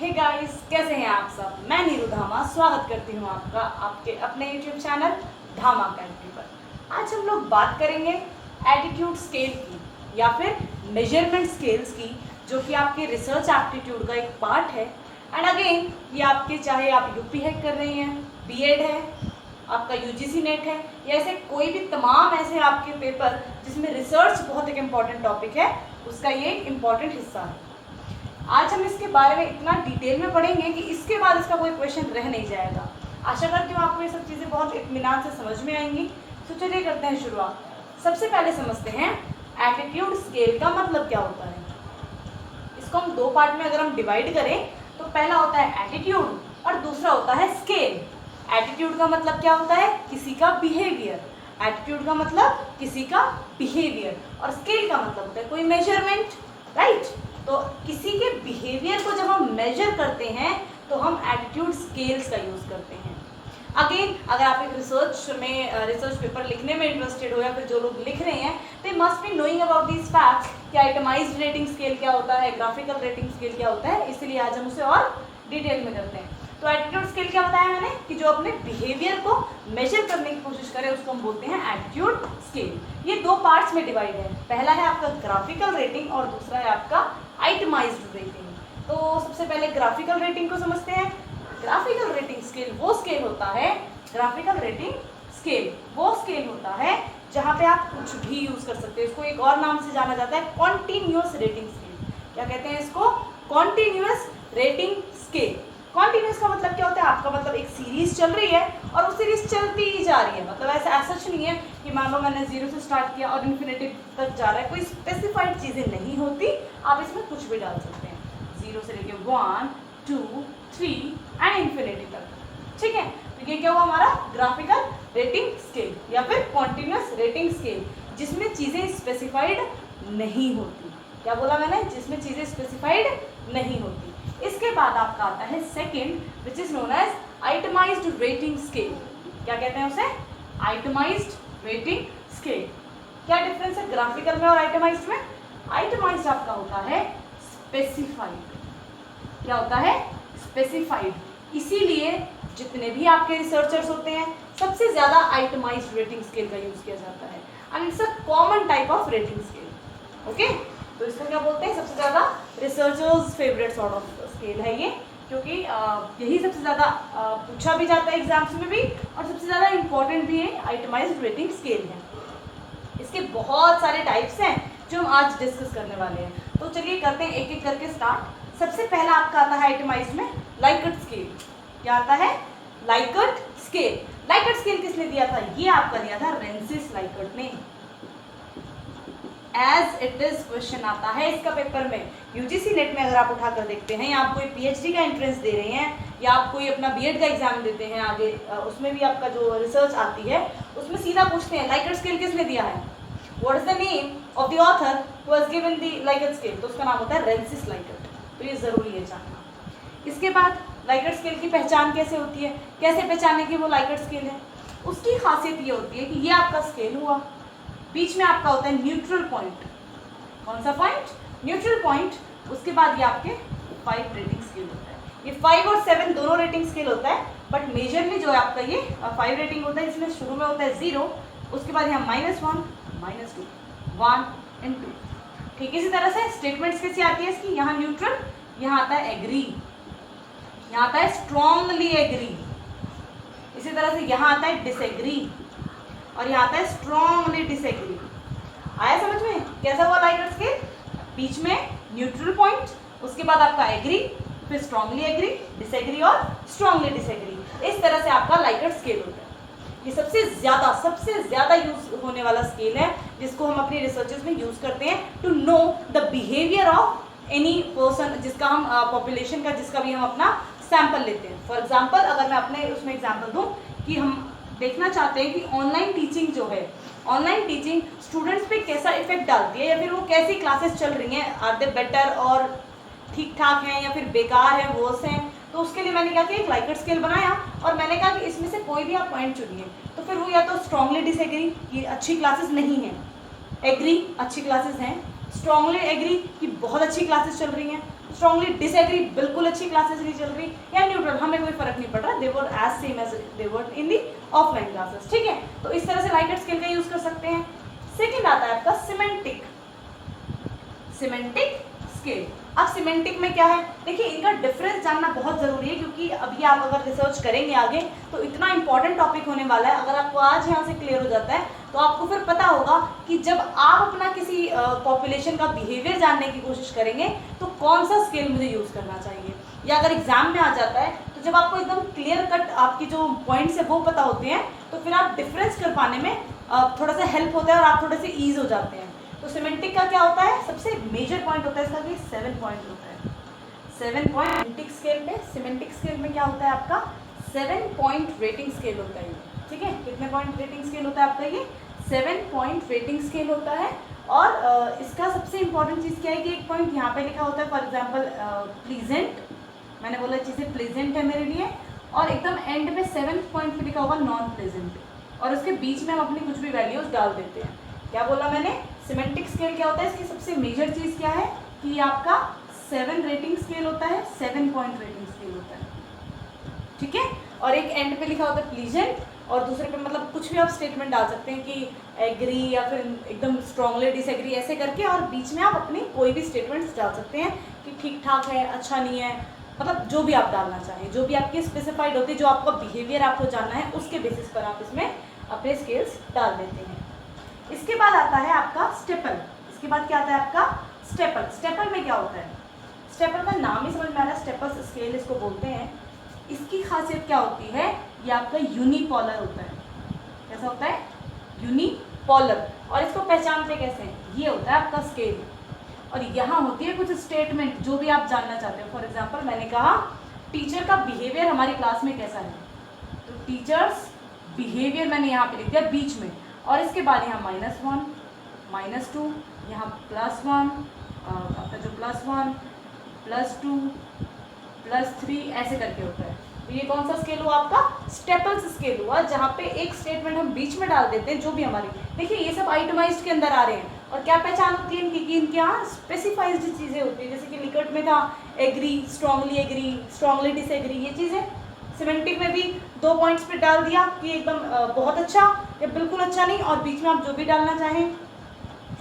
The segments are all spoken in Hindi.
हे गाइस, कैसे हैं आप सब। मैं नीरू धामा स्वागत करती हूं आपका आपके अपने यूट्यूब चैनल धामा अकेडमी पर। आज हम लोग बात करेंगे एटीट्यूड स्केल की या फिर मेजरमेंट स्केल्स की, जो कि आपके रिसर्च एप्टीट्यूड का एक पार्ट है। एंड अगेन ये आपके, चाहे आप यूपी हैक कर रही हैं, बीएड है, आपका यूजीसी नेट है, या ऐसे कोई भी तमाम ऐसे आपके पेपर जिसमें रिसर्च बहुत एक इम्पॉर्टेंट टॉपिक है, उसका ये एक इम्पॉर्टेंट हिस्सा है। आज हम इसके बारे में इतना डिटेल में पढ़ेंगे कि इसके बाद इसका कोई क्वेश्चन रह नहीं जाएगा। आशा करती हूँ आपको ये सब चीज़ें बहुत इत्मीनान से समझ में आएंगी। तो चलिए करते हैं शुरुआत। सबसे पहले समझते हैं एटीट्यूड स्केल का मतलब क्या होता है। इसको हम दो पार्ट में अगर हम डिवाइड करें तो पहला होता है एटीट्यूड और दूसरा होता है स्केल। एटीट्यूड का मतलब क्या होता है, किसी का बिहेवियर। एटीट्यूड का मतलब किसी का बिहेवियर और स्केल का मतलब होता है कोई मेजरमेंट, राइट। तो किसी के बिहेवियर को जब हम मेजर करते हैं तो हम एटीट्यूड स्केल्स का यूज़ करते हैं। अगेन अगर आप एक रिसर्च पेपर लिखने में इंटरेस्टेड हो या फिर जो लोग लिख रहे हैं, they must be knowing about these facts कि आइटमाइज्ड रेटिंग स्केल क्या होता है, ग्राफिकल रेटिंग स्केल क्या होता है। इसलिए आज हम उसे और डिटेल में करते हैं। तो एटीट्यूड स्केल क्या बताया मैंने कि जो अपने बिहेवियर को मेजर करने की कोशिश करे उसको हम बोलते हैं एटीट्यूड स्केल। ये दो पार्ट्स में डिवाइड है। पहला है आपका ग्राफिकल रेटिंग और दूसरा है आपका आइटमाइज्ड रेटिंग। तो सबसे पहले ग्राफिकल रेटिंग को समझते हैं। ग्राफिकल रेटिंग स्केल वो स्केल होता है, ग्राफिकल रेटिंग स्केल वो स्केल होता है जहाँ पे आप कुछ भी यूज कर सकते हैं। इसको एक और नाम से जाना जाता है कॉन्टिन्यूअस रेटिंग स्केल। क्या कहते हैं इसको? Continuous rating scale. कॉन्टिन्यूअस का मतलब क्या होता है, आपका मतलब एक सीरीज चल रही है और वो सीरीज चलती ही जा रही है। मतलब ऐसा सच नहीं है कि मान लो मैंने 0 से स्टार्ट किया और इन्फिनिटी तक जा रहा है। कोई स्पेसिफाइड चीज़ें नहीं होती, आप इसमें कुछ भी डाल सकते हैं, 0 से लेके 1, 2, 3 एंड इन्फिनिटी तक। ठीक है, तो ये क्या हुआ हमारा ग्राफिकल रेटिंग स्केल या फिर कॉन्टिन्यूअस रेटिंग स्केल, जिसमें चीज़ें स्पेसिफाइड नहीं होती। क्या बोला मैंने? जिसमें चीज़ें स्पेसिफाइड नहीं होती। इसके बाद आपका आता है second, which is known as itemised rating scale. क्या कहते हैं उसे? Itemised rating scale. क्या डिफरेंस है ग्राफिकल में और आइटमाइज्ड में? आइटमाइज्ड आपका होता है स्पेसिफाइड। क्या होता है? स्पेसिफाइड। इसीलिए जितने भी आपके रिसर्चर्स होते हैं सबसे ज्यादा आइटमाइज्ड रेटिंग स्केल का यूज किया जाता है and it's a common type of rating scale. Okay, तो इसको क्या बोलते हैं? सबसे ज्यादा researchers favourite sort of scale है ये, क्योंकि यही सबसे ज़्यादा पूछा भी जाता है एग्जाम्स में भी और सबसे ज़्यादा इम्पोर्टेंट भी है। आइटमाइज्ड रेटिंग स्केल है। इसके बहुत सारे टाइप्स हैं जो हम आज डिस्कस करने वाले हैं। तो चलिए करते हैं एक एक करके स्टार्ट। सबसे पहला आपका आता है आइटमाइज्ड में लाइकर्ट स्केल। क्या आता है? Likert scale. लाइकर्ट स्केल किसने दिया था? ये आपका दिया था रेंसिस लाइकर्ट ने। एज इट इज क्वेश्चन आता है इसका पेपर में, यूजीसी नेट में अगर आप उठाकर देखते हैं, या आप कोई पीएचडी का एंट्रेंस दे रहे हैं या आप कोई अपना बीएड का एग्जाम देते हैं आगे, उसमें भी आपका जो रिसर्च आती है उसमें सीधा पूछते हैं लाइकर्ट स्केल किसने दिया है, what is the name of the author who has given the Likert scale. तो उसका नाम होता है रेंसिस लाइकर्ट। तो ये जरूरी है जानना। इसके बाद लाइकर्ट स्केल की पहचान कैसे होती है, कैसे पहचाने कि वो लाइकर्ट स्केल है? उसकी खासियत ये होती है कि ये आपका स्केल हुआ, बीच में आपका होता है न्यूट्रल पॉइंट। कौन सा पॉइंट? Neutral point. उसके बाद ये आपके 5 रेटिंग स्केल होता है। ये 5 और 7 दोनों रेटिंग स्केल होता है, बट मेजरली जो है आपका ये 5 रेटिंग होता है। इसमें शुरू में होता है 0, उसके बाद यहाँ -1, -2, 1 एंड 2। ठीक, इसी तरह से स्टेटमेंट्स कैसी आती है इसकी? यहाँ न्यूट्रल, यहाँ आता है एग्री, यहाँ आता है स्ट्रॉन्गली एग्री। इसी तरह से यहाँ आता है डिसएग्री और यहाँ आता है स्ट्रॉन्गली डिसएग्री। आया समझ में कैसा हुआ लाइकर्ट स्केल? बीच में न्यूट्रल पॉइंट, उसके बाद आपका एग्री, फिर स्ट्रॉन्गली एग्री, डिसएग्री और स्ट्रॉन्गली डिसएग्री। इस तरह से आपका लाइकर्ट स्केल होता है। ये सबसे ज्यादा यूज होने वाला स्केल है, जिसको हम अपनी रिसर्चेस में यूज करते हैं to know the behaviour of any person, जिसका हम पॉपुलेशन का जिसका भी हम अपना सैंपल लेते हैं। फॉर एग्जाम्पल अगर मैं अपने उसमें एग्जाम्पल दूँ कि हम देखना चाहते हैं कि ऑनलाइन टीचिंग जो है, ऑनलाइन टीचिंग स्टूडेंट्स पे कैसा इफेक्ट डालती है या फिर वो कैसी क्लासेस चल रही हैं, आर दे बेटर और ठीक ठाक हैं या फिर बेकार हैं, वर्स हैं। तो उसके लिए मैंने क्या किया, एक लाइकर्ट स्केल बनाया और मैंने कहा कि इसमें से कोई भी आप पॉइंट चुनिए। तो फिर वो या तो स्ट्रांगली डिसएग्री कि अच्छी क्लासेस नहीं हैं, एग्री अच्छी क्लासेस हैं, स्ट्रांगली एग्री कि बहुत अच्छी क्लासेस चल रही हैं, स्ट्रांगली डिसएग्री, बिल्कुल अच्छी क्लासेस नहीं चल रही, या न्यूट्रल, हमें कोई फर्क नहीं पड़ रहा, they were as same as they were in the offline classes, ठीक है। तो इस तरह से लाइकेट स्केल का यूज कर सकते हैं। सेकेंड आता है आपका सिमेंटिक स्केल। अब सिमेंटिक में क्या है, देखिए इनका डिफरेंस जानना बहुत जरूरी है, क्योंकि अभी आप अगर रिसर्च करेंगे आगे तो इतना इंपॉर्टेंट टॉपिक होने वाला है। अगर आपको आज यहाँ से क्लियर हो जाता है तो आपको फिर पता होगा कि जब आप अपना किसी पॉपुलेशन का बिहेवियर जानने की कोशिश करेंगे तो कौन सा स्केल मुझे यूज करना चाहिए, या अगर एग्जाम में आ जाता है तो जब आपको एकदम क्लियर कट आपकी जो पॉइंट्स है वो पता होते हैं तो फिर आप डिफरेंस कर पाने में थोड़ा सा हेल्प होता है और आप थोड़े से ईज हो जाते हैं। तो सिमेंटिक का क्या होता है, सबसे मेजर पॉइंट होता है इसका कि 7 पॉइंट होता है। 7 पॉइंट सिमेंटिक स्केल में, सिमेंटिक स्केल में क्या होता है आपका 7 पॉइंट रेटिंग स्केल होता है, ठीक है। कितने पॉइंट रेटिंग स्केल होता है आपका ये 7 पॉइंट रेटिंग स्केल होता है। और इसका सबसे इंपॉर्टेंट चीज़ क्या है कि एक पॉइंट यहाँ पे लिखा होता है, फॉर एग्जाम्पल प्लीजेंट, मैंने बोला चीज़ें प्लीजेंट है मेरे लिए, और एकदम एंड में 7th पॉइंट पे लिखा होगा नॉन प्लीजेंट, और उसके बीच में हम अपनी कुछ भी वैल्यूज डाल देते हैं। क्या बोला मैंने, सिमेंटिक स्केल क्या होता है, इसकी सबसे मेजर चीज़ क्या है कि आपका 7 रेटिंग स्केल होता है, 7 पॉइंट रेटिंग स्केल होता है, ठीक है। और एक एंड पे लिखा होता है प्लीजेंट, और दूसरे पे मतलब कुछ भी आप स्टेटमेंट डाल सकते हैं कि एग्री या फिर एकदम स्ट्रांगली डिसएग्री ऐसे करके, और बीच में आप अपनी कोई भी स्टेटमेंट्स डाल सकते हैं कि ठीक ठाक है, अच्छा नहीं है, मतलब जो भी आप डालना चाहें, जो भी आपकी स्पेसिफाइड होती है, जो आपका बिहेवियर आपको जानना है उसके बेसिस पर आप इसमें अपने स्केल्स डाल देते हैं। इसके बाद आता है आपका स्टेपल। इसके बाद क्या आता है आपका स्टेपल। स्टेपल में क्या होता है, स्टेपल का नाम ही समझ में आ रहा है, स्टेपल स्केल इसको बोलते हैं। इसकी खासियत क्या होती है, ये आपका यूनिपोलर होता है। कैसा होता है, यूनिपोलर। और इसको पहचानते कैसे हैं, ये होता है आपका स्केल, और यहाँ होती है कुछ स्टेटमेंट जो भी आप जानना चाहते हो। फॉर एग्जाम्पल मैंने कहा टीचर का बिहेवियर हमारी क्लास में कैसा है, तो टीचर्स बिहेवियर मैंने यहाँ पे लिख दिया बीच में, और इसके बाद यहाँ -1, -2, यहाँ +1, आपका जो +1, +2, +3 ऐसे करके होता है। तो ये कौन सा स्केल हुआ आपका, स्टेपल्स स्केल हुआ, जहाँ पे एक स्टेटमेंट हम बीच में डाल देते हैं जो भी हमारी, देखिए ये सब आइटमाइज्ड के अंदर आ रहे हैं। और क्या पहचान होती है इनकी कि इनके यहाँ स्पेसिफाइज्ड चीज़ें होती है, जैसे कि लिकट में था एग्री, स्ट्रांगली डिसएग्री, ये चीज़ें। सिमेंटिक में भी 2 पॉइंट्स पे डाल दिया कि एकदम बहुत अच्छा या बिल्कुल अच्छा नहीं, और बीच में आप जो भी डालना चाहें।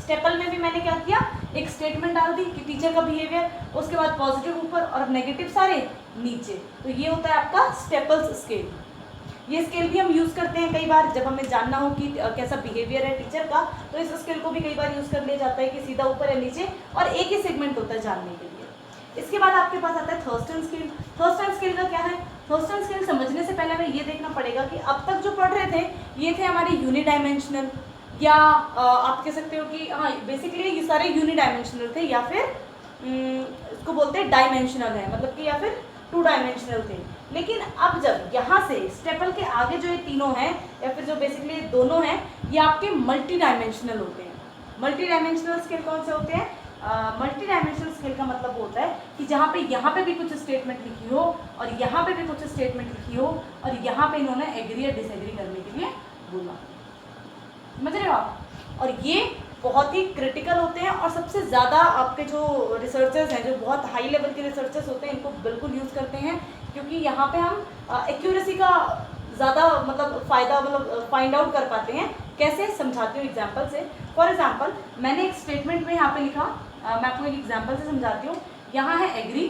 स्टेपल में भी मैंने क्या किया, एक स्टेटमेंट डाल दी कि टीचर का बिहेवियर, उसके बाद पॉजिटिव ऊपर और नेगेटिव सारे नीचे। तो ये होता है आपका स्टेपल्स स्केल। ये स्केल भी हम यूज़ करते हैं कई बार, जब हमें जानना हो कि कैसा बिहेवियर है टीचर का, तो इस स्केल को भी कई बार यूज़ कर लिया जाता है कि सीधा ऊपर या नीचे, और एक ही सेगमेंट होता है जानने के लिए। इसके बाद आपके पास आता है थर्स्टन स्केल। थर्स्टन स्केल का क्या है, थर्स्टन स्केल समझने से पहले हमें ये देखना पड़ेगा कि अब तक जो पढ़ रहे थे ये थे हमारे यूनिडायमेंशनल, या आप कह सकते हो कि हाँ बेसिकली ये सारे यूनिडायमेंशनल थे, या फिर इसको बोलते हैं डायमेंशनल है, मतलब कि या फिर 2 डायमेंशनल थे। लेकिन अब जब यहाँ से स्टेपल के आगे जो ये तीनों हैं, या फिर जो बेसिकली दोनों हैं, ये आपके मल्टी डायमेंशनल होते हैं। मल्टी डायमेंशनल स्केल कौन से होते हैं, मल्टी डायमेंशनल स्केल का मतलब होता है कि जहाँ पे यहाँ पे भी कुछ स्टेटमेंट लिखी हो, और यहाँ पे भी कुछ स्टेटमेंट लिखी हो, और यहाँ पे इन्होंने एग्री या डिसएग्री करने के लिए बोला। समझ रहे हो आप। और ये बहुत ही क्रिटिकल होते हैं, और सबसे ज़्यादा आपके जो रिसर्चर्स हैं, जो बहुत हाई लेवल के रिसर्चर्स होते हैं, इनको बिल्कुल यूज़ करते हैं, क्योंकि यहाँ पे हम एक्यूरेसी का ज़्यादा मतलब फ़ायदा मतलब फाइंड आउट कर पाते हैं। कैसे, समझाती हूँ एग्जाम्पल से। फॉर एग्जाम्पल मैंने एक स्टेटमेंट में यहाँ पे लिखा, मैं आपको एक एग्जाम्पल से समझाती हूँ। यहाँ है एग्री,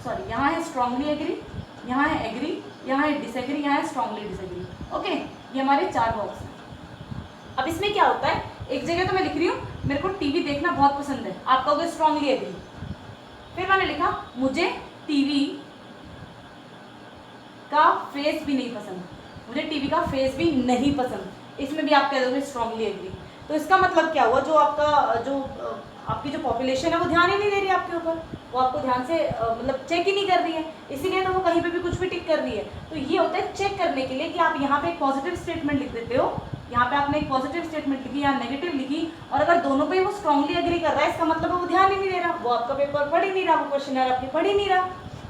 सॉरी यहाँ है स्ट्रांगली एग्री, यहाँ है एग्री, यहाँ है डिसएग्री, यहाँ है स्ट्रांगली डिसएग्री। ओके, ये हमारे 4 बॉक्स हैं। अब इसमें क्या होता है, एक जगह तो मैं लिख रही हूँ मेरे को टीवी देखना बहुत पसंद है, आप कहोगे स्ट्रांगली एग्री। फिर मैंने लिखा मुझे टीवी का फेस भी नहीं पसंद, मुझे टीवी का फेस भी नहीं पसंद, इसमें भी आप कह दोगे स्ट्रांगली एग्री। तो इसका मतलब क्या हुआ, जो आपकी जो पॉपुलेशन है वो ध्यान ही नहीं दे रही आपके ऊपर, वो आपको ध्यान से मतलब चेक ही नहीं कर रही है, इसीलिए तो वो कहीं पे भी कुछ भी टिक कर रही है। तो ये होता है चेक करने के लिए कि आप यहाँ पे एक पॉजिटिव स्टेटमेंट लिख देते हो, यहाँ पे आपने एक पॉजिटिव स्टेटमेंट लिखी या नेगेटिव लिखी, और अगर दोनों पे वो स्ट्रांगली एग्री कर रहा है, इसका मतलब वो ध्यान ही नहीं दे रहा, वो आपका पेपर पढ़ ही नहीं रहा, वो क्वेश्चन आपकी पढ़ ही नहीं रहा।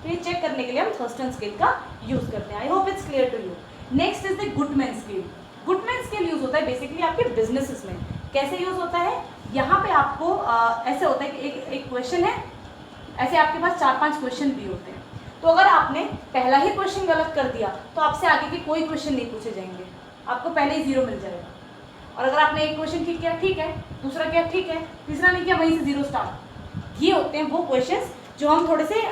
तो ये चेक करने के लिए हम थर्स्टन स्केल का यूज करते हैं। I hope it's clear to you. Next is the Goodman scale. Goodman scale use होता है बेसिकली आपके बिजनेसेस में। कैसे यूज होता है, यहाँ पे आपको ऐसे होता है कि एक क्वेश्चन है, ऐसे आपके पास 4-5 क्वेश्चन भी होते हैं। तो अगर आपने पहला ही क्वेश्चन गलत कर दिया तो आपसे आगे के कोई क्वेश्चन नहीं पूछे जाएंगे, आपको पहले ही 0 मिल जाएगा। और अगर आपने एक क्वेश्चन ठीक किया ठीक है, दूसरा किया ठीक है, तीसरा नहीं किया वहीं से 0 स्टार्ट। ये होते हैं वो क्वेश्चंस जो हम थोड़े से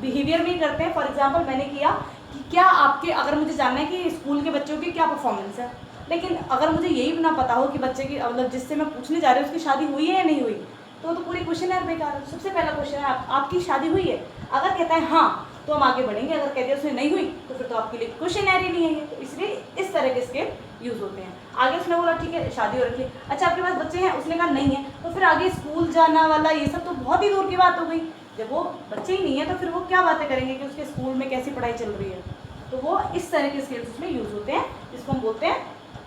बिहेवियर में करते हैं। फॉर एग्जाम्पल मैंने किया कि क्या आपके, अगर मुझे जानना है कि स्कूल के बच्चों की क्या परफॉर्मेंस है, लेकिन अगर मुझे यही ना पता हो कि बच्चे की मतलब जिससे मैं पूछने जा रही हूँ उसकी शादी हुई है या नहीं हुई, तो पूरी क्वेश्चन यार बेकार है। सबसे पहला क्वेश्चन है आपकी शादी हुई है। अगर कहता है हाँ तो हम आगे बढ़ेंगे, अगर कहते हैं उसने नहीं हुई तो फिर तो आपके लिए क्वेश्चन ही नहीं है। तो इसलिए इस तरह के स्केल यूज होते हैं। आगे उसने बोला ठीक है शादी हो रखी है, अच्छा आपके पास बच्चे हैं, उसने कहा नहीं है, तो फिर आगे स्कूल जाना वाला ये सब तो बहुत ही दूर की बात हो गई। जब वो बच्चे ही नहीं है तो फिर वो क्या बातें करेंगे कि उसके स्कूल में कैसी पढ़ाई चल रही है। तो वो इस तरह के स्केल्स उसमें यूज होते हैं, जिसको हम बोलते हैं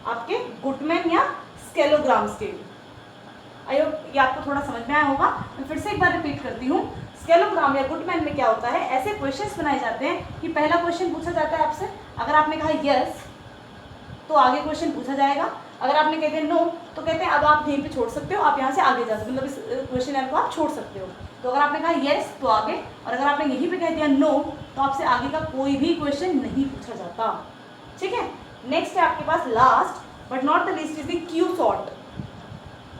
आपके गुटमैन या स्केलोग्राम स्केल। आई होप ये आपको थोड़ा समझ में आया होगा। मैं फिर से एक बार रिपीट करती हूँ, स्केलोग्राम या गुटमैन में क्या होता है, ऐसे क्वेश्चंस बनाए जाते हैं कि पहला क्वेश्चन पूछा जाता है आपसे, अगर आपने कहा यस तो आगे क्वेश्चन पूछा जाएगा, अगर आपने कहते हैं नो तो कहते हैं अब आप यहीं पे छोड़ सकते हो, आप यहाँ से आगे जा सकते हो, मतलब इस क्वेश्चन को आप छोड़ सकते हो। तो अगर आपने कहा यस तो आगे, और अगर आपने यहीं पे कह दिया नो तो आपसे आगे का कोई भी क्वेश्चन नहीं पूछा जाता। ठीक है, नेक्स्ट है आपके पास last but not the least is the Q sort.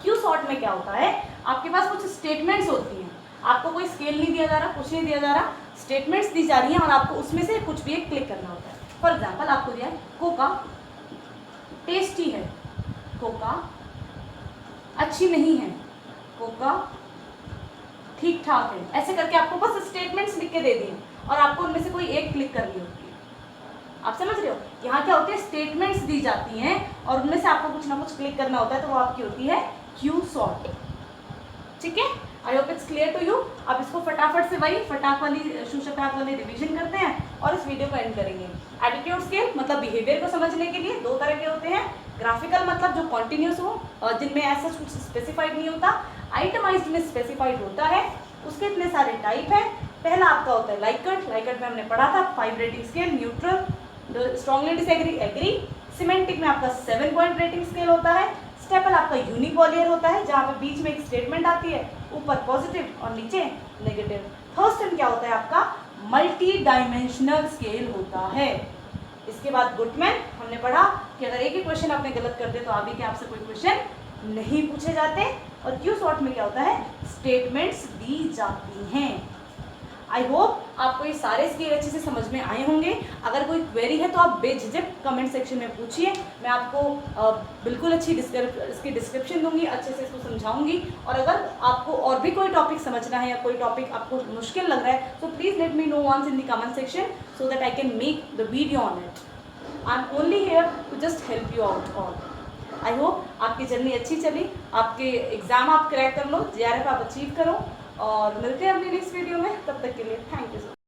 Q sort में क्या होता है, आपके पास कुछ स्टेटमेंट्स होती हैं, आपको कोई स्केल नहीं दिया जा रहा, कुछ नहीं दिया जा रहा, स्टेटमेंट्स दी जा रही हैं और आपको उसमें से कुछ भी एक क्लिक करना होता है। फॉर एग्जाम्पल आपको दिया है कोका टेस्टी है, कोका अच्छी नहीं है, कोका ठीक ठाक है, ऐसे करके आपको बस स्टेटमेंट्स लिख के दे दिए और आपको उनमें से कोई एक क्लिक करनी होती है। आप समझ रहे हो, यहाँ क्या होते हैं स्टेटमेंट्स दी जाती हैं और उनमें से आपको कुछ ना कुछ क्लिक करना होता है, तो वो आपकी होती है क्यू सॉर्ट। ठीक है, I hope it's clear to you. आप इसको फटाफट से वही फटाक वाली शूशटाक वाली रिवीजन करते हैं और इस वीडियो को एंड करेंगे। एटीट्यूड स्केल मतलब बिहेवियर को समझने के लिए 2 तरह के होते हैं, ग्राफिकल मतलब जो कॉन्टिन्यूस हो और जिनमें ऐसा कुछ स्पेसिफाइड नहीं होता, आइटमाइज्ड में स्पेसिफाइड होता है। उसके इतने सारे टाइप हैं। पहला आपका होता है लाइकर्ट, लाइकर्ट में हमने पढ़ा था 5 rating scale, neutral, strongly disagree, agree. Semantic में आपका 7 पॉइंट रेटिंग स्केल होता है। स्टेपल आपका यूनिपोलियर होता है जहाँ पे बीच में एक स्टेटमेंट आती है, ऊपर पॉजिटिव और नीचे नेगेटिव। थर्स्टन क्या होता है आपका मल्टी डायमेंशनल स्केल होता है। इसके बाद गुटमैन हमने पढ़ा कि अगर एक ही क्वेश्चन आपने गलत कर दिया तो आगे के आपसे कोई क्वेश्चन नहीं पूछे जाते। और क्यू सॉर्ट में क्या होता है स्टेटमेंट्स दी जाती हैं। आई होप आपको ये सारे स्केल अच्छे से समझ में आए होंगे। अगर कोई क्वेरी है तो आप बेझिझक कमेंट सेक्शन में पूछिए, मैं आपको बिल्कुल अच्छी इसकी डिस्क्रिप्शन दूंगी, अच्छे से इसको समझाऊंगी। और अगर आपको और भी कोई टॉपिक समझना है या कोई टॉपिक आपको मुश्किल लग रहा है तो please let me know once in the comment section so that I can make the video on it. I am only here to just help you out all. I hope आपकी जर्नी अच्छी चली, आपके एग्ज़ाम आप क्रैक कर लो, JRF आप अचीव करो और मिलते हैं अपनी नेक्स्ट वीडियो में। तब तक के लिए थैंक यू।